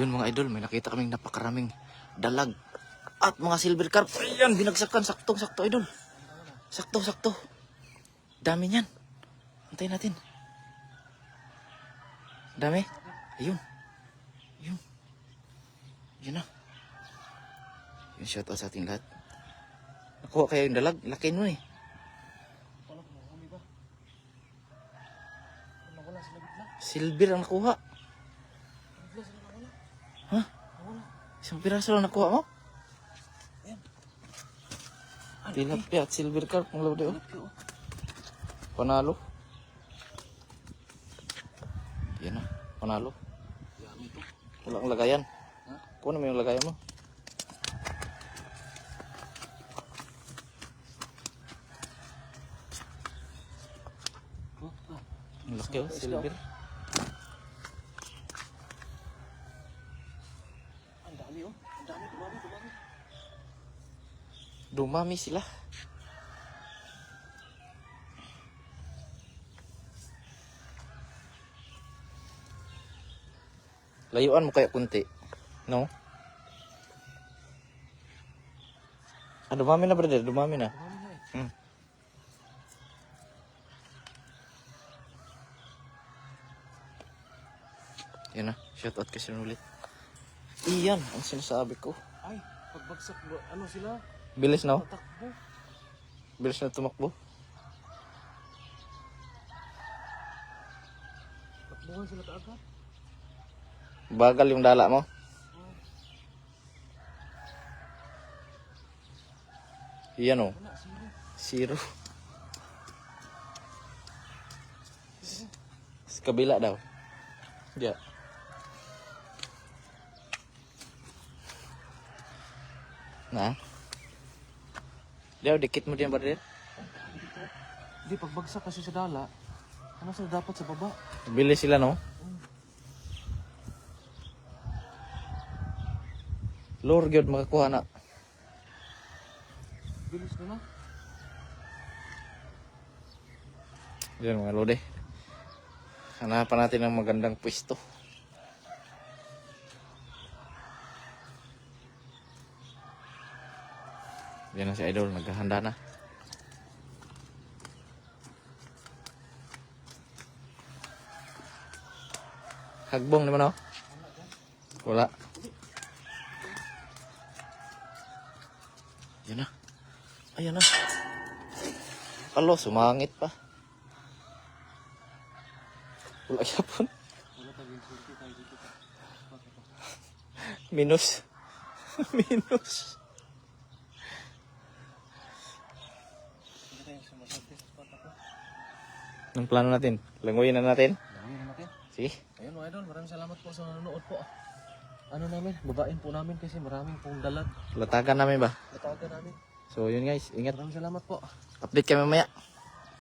Yun mga idol, may nakita kaming napakaraming dalag at mga silver carp. Ayan, binagsakan. Saktong-sakto idol. Sakto-sakto. Dami niyan. Antayin natin. Dami. Ayun. Ayun. Yun na. Yun, shout out sa ating lahat. Nakuha kayo yung dalag. Laki nun eh. Silver ang nakuha. Ha? Isang piraso lang nakuha mo? Tilapia at silver carp ang lawde oh. Panalo. Yan na, panalo. Wala ang lagayan. Kunin mo yung lagayan mo. Ang laki oh, silver. Ang dami oh. Ang dami, dumami. Dumami sila. Layuan mo kaya kunti. No? Ah, dumami na brother, dumami na. Yan na, shout out kasi ulit. Iyan, ang sinasabi ko. Ay, pagbagsak, ano sila? Bilis na oh. Tatakbo. Bilis na tumakbo. Takbuhan sila kaagad. Bagal yung dala mo. Iyan oh. Wala, Zero. sino? Sa kabila daw. Yeah. Na? Daw, dikit mo diyan brother. Hindi, pagbagsak kasi sa dala, ano sila dapat sa baba? Bilis sila no? Lord gyud makakuha na. Bilis nila. Diyan mga lode. Hanapan natin ng magandang pwesto. Diyan na si Idol, naghahanda na. Hagbong naman oh. Wala. Yan na. Ayan na. Alo, sumangit pa. Wala siya po. Minus. Minus. Anong plano natin? Langoyin na natin? Dami na natin. Sige. Ayun mga idol, maraming salamat po sa nanonood po. Ano namin, babain po namin kasi maraming pong dalag. Latagan namin ba? Natawagan namin. So yun guys, ingat. Maraming salamat po. Update kami mamaya.